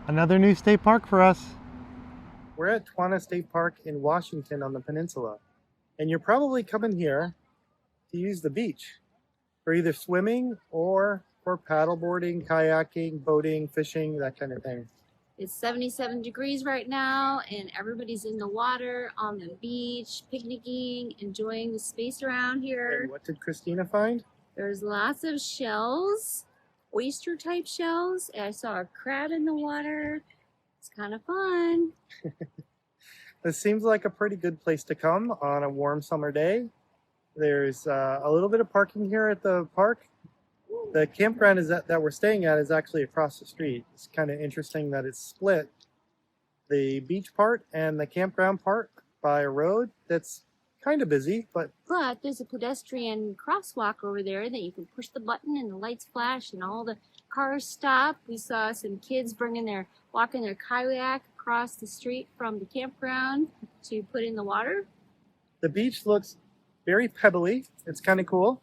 Another new state park for us. We're at Twanoh State Park in Washington on the Peninsula. And you're probably coming here to use the beach for either swimming or for paddleboarding, kayaking, boating, fishing, that kind of thing. It's 77 degrees right now and everybody's in the water, on the beach, picnicking, enjoying the space around here. And what did Christina find? There's lots of shells, oyster type shells. I saw a crab in the water. It's kind of fun. This seems like a pretty good place to come on a warm summer day. There's a little bit of parking here at the park. The campground that we're staying at is actually across the street. It's kind of interesting that it's split, the beach part and the campground part, by a road that's kind of busy, but there's a pedestrian crosswalk over there that you can push the button and the lights flash and all the cars stop. We saw some kids walking their kayak across the street from the campground to put in the water. The beach looks very pebbly. It's kind of cool,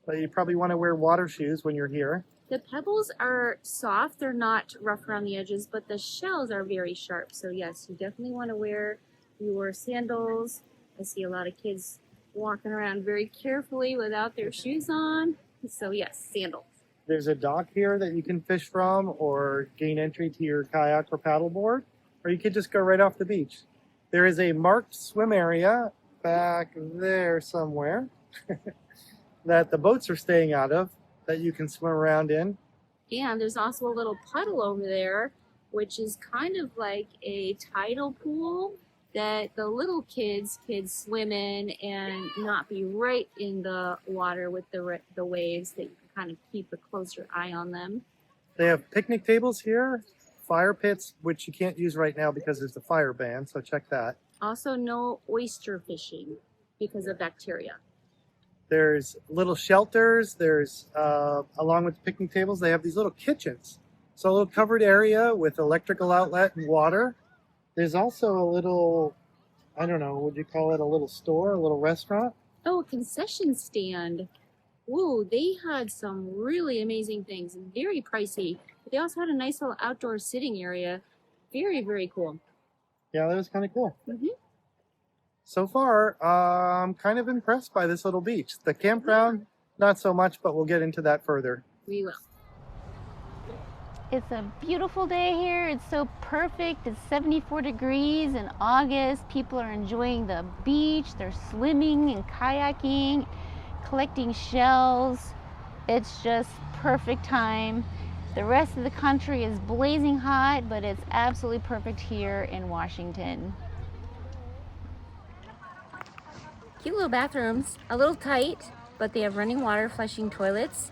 but you probably want to wear water shoes when you're here. The pebbles are soft. They're not rough around the edges, but the shells are very sharp. So yes, you definitely want to wear your sandals. I see a lot of kids walking around very carefully without their shoes on. So yes, sandals. There's a dock here that you can fish from or gain entry to your kayak or paddleboard, or you could just go right off the beach. There is a marked swim area back there somewhere that the boats are staying out of that you can swim around in. And there's also a little puddle over there, which is kind of like a tidal pool that the little kids could swim in and not be right in the water with the waves, that you can kind of keep a closer eye on them. They have picnic tables here, fire pits, which you can't use right now because there's a fire ban, so check that. Also no oyster fishing because of bacteria. There's little shelters. There's, along with the picnic tables, they have these little kitchens. So a little covered area with electrical outlet and water. There's also a little, I don't know, would you call it a little store, a little restaurant? Oh, a concession stand. Whoa, they had some really amazing things, very pricey. But they also had a nice little outdoor sitting area. Very, very cool. Yeah, that was kind of cool. Mm-hmm. So far, I'm kind of impressed by this little beach. The campground, not so much, but we'll get into that further. We will. It's a beautiful day here. It's so perfect. It's 74 degrees in August. People are enjoying the beach. They're swimming and kayaking, collecting shells. It's just perfect time. The rest of the country is blazing hot, but it's absolutely perfect here in Washington. Cute little bathrooms, a little tight, but they have running water, flushing toilets,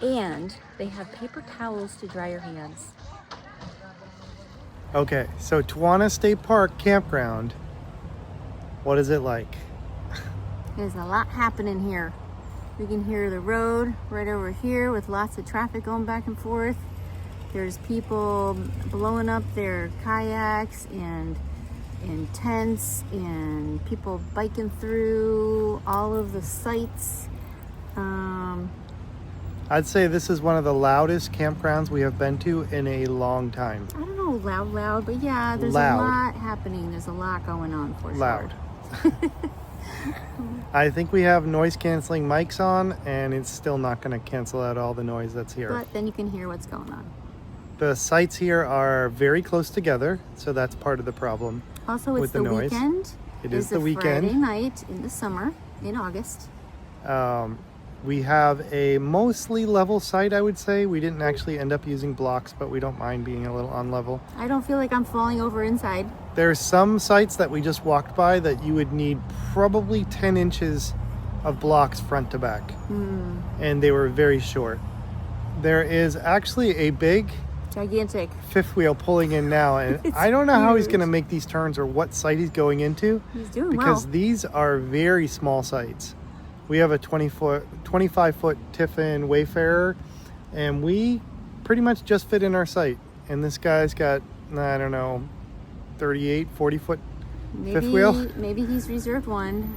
and they have paper towels to dry your hands. Okay, so Twanoh State Park Campground, what is it like? There's a lot happening here. We can hear the road right over here with lots of traffic going back and forth. There's people blowing up their kayaks and tents, and people biking through all of the sites. I'd say this is one of the loudest campgrounds we have been to in a long time. I don't know, loud, but yeah, there's Loud. a lot happening. There's a lot going on for Loud. sure. I think we have noise canceling mics on, and it's still not going to cancel out all the noise that's here. But then you can hear what's going on. The sites here are very close together, so that's part of the problem. Also, with it's the the noise. weekend. It It's is the weekend. Friday night in the summer, in August. We have a mostly level site, I would say. We didn't actually end up using blocks, but we don't mind being a little unlevel. I don't feel like I'm falling over inside. There's some sites that we just walked by that you would need probably 10 inches of blocks front to back. And they were very short. There is actually a big Gigantic. fifth wheel pulling in now, and It's I don't know how he's huge. going to make these turns or what site he's going into, He's doing because well. these are very small sites. We have a 25-foot Tiffin Wayfarer, and we pretty much just fit in our site. And this guy's got, I don't know, 38, 40-foot fifth wheel. Maybe he's reserved one.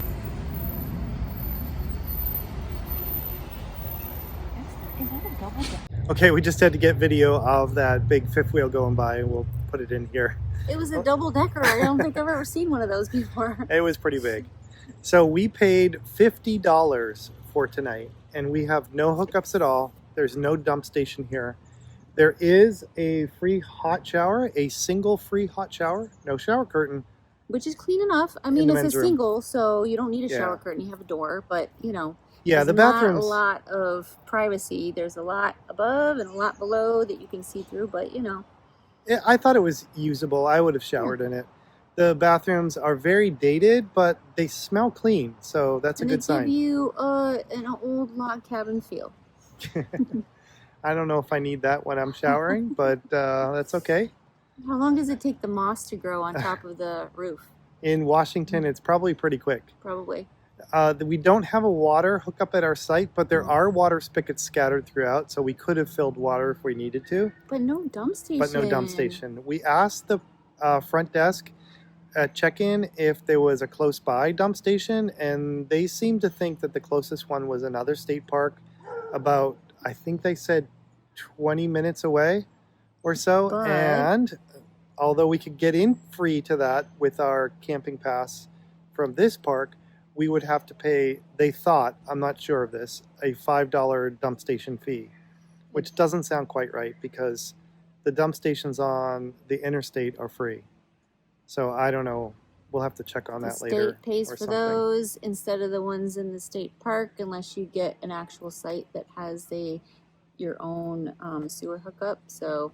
Is that a double decker? Okay, we just had to get video of that big fifth wheel going by, and we'll put it in here. It was a double decker. I don't think I've ever seen one of those before. It was pretty big. So we paid $50 for tonight, and we have no hookups at all. There's no dump station here. There is a free hot shower, a single free hot shower, no shower curtain. Which is clean enough. I mean, it's a men's room. single, so you don't need a shower Yeah. curtain. You have a door, but you know, Yeah, the there's bathrooms. not a lot of privacy. There's a lot above and a lot below that you can see through, but you know. I thought it was usable. I would have showered in it. The bathrooms are very dated, but they smell clean, so that's a good They sign. give you an old log cabin feel. I don't know if I need that when I'm showering, but that's okay. How long does it take the moss to grow on top of the roof? In Washington, it's probably pretty quick. Probably. We don't have a water hookup at our site, but there are water spigots scattered throughout, so we could have filled water if we needed to. But no dump station. But no dump station. We asked the front desk at check-in if there was a close by dump station, and they seemed to think that the closest one was another state park about, I think they said 20 minutes away or so. But- And although we could get in free to that with our camping pass from this park, we would have to pay, they thought, I'm not sure of this, a $5 dump station fee, which doesn't sound quite right because the dump stations on the interstate are free. So I don't know. We'll have to check on The that later. state pays or for something. those instead of the ones in the state park, unless you get an actual site that has your own sewer hookup. So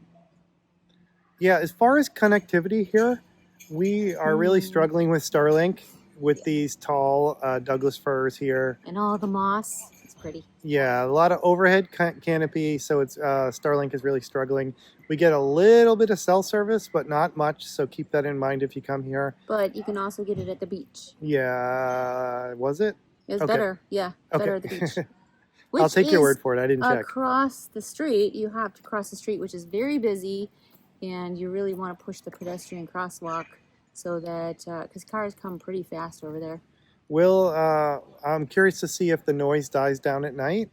Yeah, as far as connectivity here, we are really struggling with Starlink with these tall Douglas firs here. and all the moss, it's pretty. Yeah, a lot of overhead canopy, so it's Starlink is really struggling. We get a little bit of cell service, but not much, so keep that in mind if you come here. But you can also get it at the beach. Yeah, was it? It's Okay. better, yeah, better at the beach. Which I'll take your is word for it. I didn't check. Across the street, you have to cross the street, which is very busy, and you really want to push the pedestrian crosswalk so that because cars come pretty fast over there. I'm curious to see if the noise dies down at night.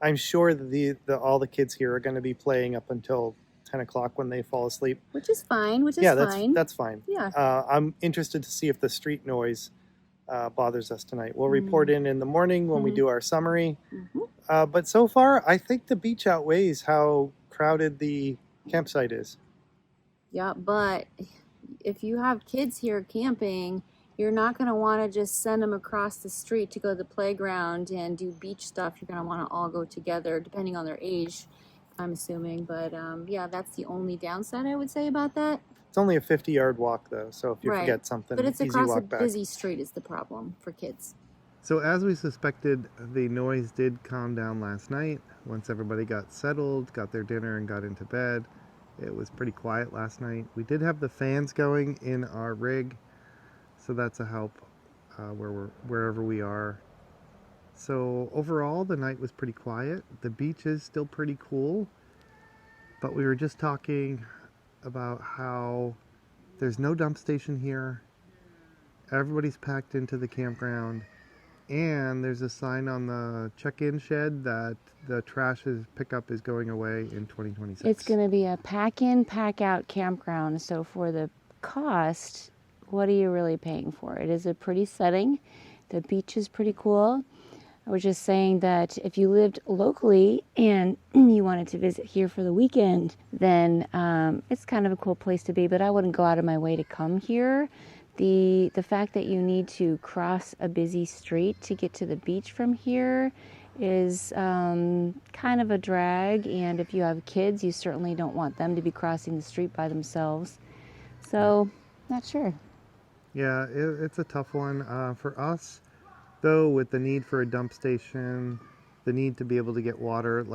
I'm sure that all the kids here are going to be playing up until 10 o'clock when they fall asleep. Which is fine. Yeah, fine. that's fine. Yeah. I'm interested to see if the street noise bothers us tonight. We'll report in the morning when we do our summary. But so far, I think the beach outweighs how crowded the campsite is. Yeah, but if you have kids here camping, you're not going to want to just send them across the street to go to the playground and do beach stuff. You're going to want to all go together, depending on their age, I'm assuming. But yeah, that's the only downside I would say about that. It's only a 50-yard walk, though, so if you Right. forget something, But it's easy across a walk back. busy street is the problem for kids. So as we suspected, the noise did calm down last night. Once everybody got settled, got their dinner, and got into bed, it was pretty quiet last night. We did have the fans going in our rig, so that's a help wherever we are. So overall, the night was pretty quiet. The beach is still pretty cool, but we were just talking about how there's no dump station here. Everybody's packed into the campground. And there's a sign on the check-in shed that the trash pickup is going away in 2026. It's going to be a pack-in, pack-out campground. So for the cost, what are you really paying for? It is a pretty setting. The beach is pretty cool. I was just saying that if you lived locally and you wanted to visit here for the weekend, then it's kind of a cool place to be, but I wouldn't go out of my way to come here. The fact that you need to cross a busy street to get to the beach from here is kind of a drag, and if you have kids, you certainly don't want them to be crossing the street by themselves. So, not sure. Yeah, it's a tough one. For us, though, with the need for a dump station, the need to be able to get water,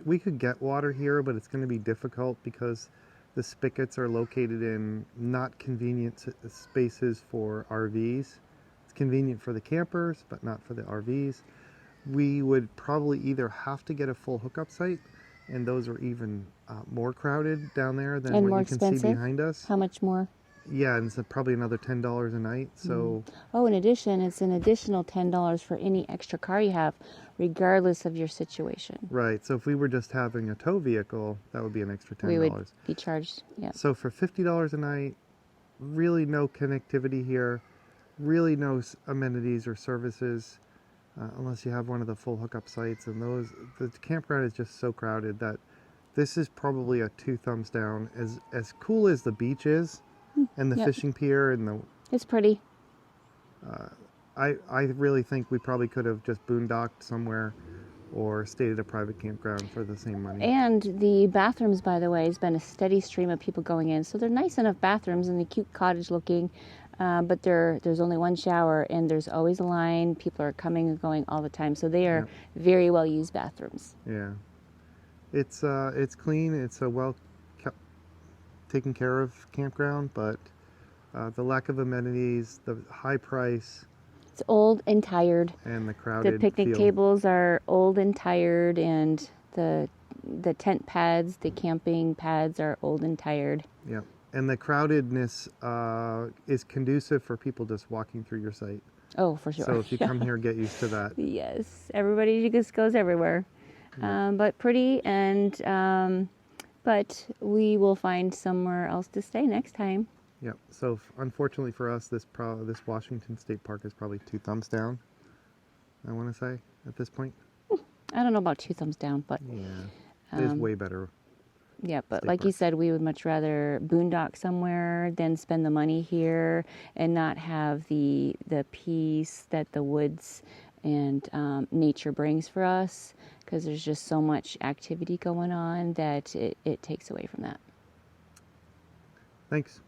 we could get water here, but it's going to be difficult because the spigots are located in not convenient spaces for RVs. It's convenient for the campers, but not for the RVs. We would probably either have to get a full hookup site, and those are even more crowded down there than And what more you can expensive? see behind us. How much more? Yeah, and it's probably another $10 a night. So Oh, in addition, it's an additional $10 for any extra car you have, regardless of your situation. right. So if we were just having a tow vehicle, that would be an extra $10. We would be charged. Yeah. So for $50 a night, really no connectivity here, really no amenities or services, unless you have one of the full hookup sites. And the campground is just so crowded that this is probably a 2 thumbs down. As cool as the beach is, and the Yep. fishing pier, and the It's pretty. I really think we probably could have just boondocked somewhere or stayed at a private campground for the same money. And the bathrooms, by the way, has been a steady stream of people going in. So they're nice enough bathrooms and the cute cottage looking, but there's only one shower and there's always a line. People are coming and going all the time. So they are very well used bathrooms. Yeah, it's clean. It's a well taken care of campground, but the lack of amenities, the high price, It's old and tired. and the crowded The picnic feel. tables are old and tired, and the tent pads, the camping pads are old and tired. Yeah, and the crowdedness is conducive for people just walking through your site. Oh, for sure. So if you come here, get used to that. Yes, everybody just goes everywhere. But pretty, and but we will find somewhere else to stay next time. Yeah. So unfortunately for us, this Washington State Park is probably 2 thumbs down. I want to say at this point. I don't know about 2 thumbs down, but Yeah, there's way better. yeah, but State like you park. said, we would much rather boondock somewhere than spend the money here and not have the peace that the woods and nature brings for us, because there's just so much activity going on that it takes away from that. Thanks.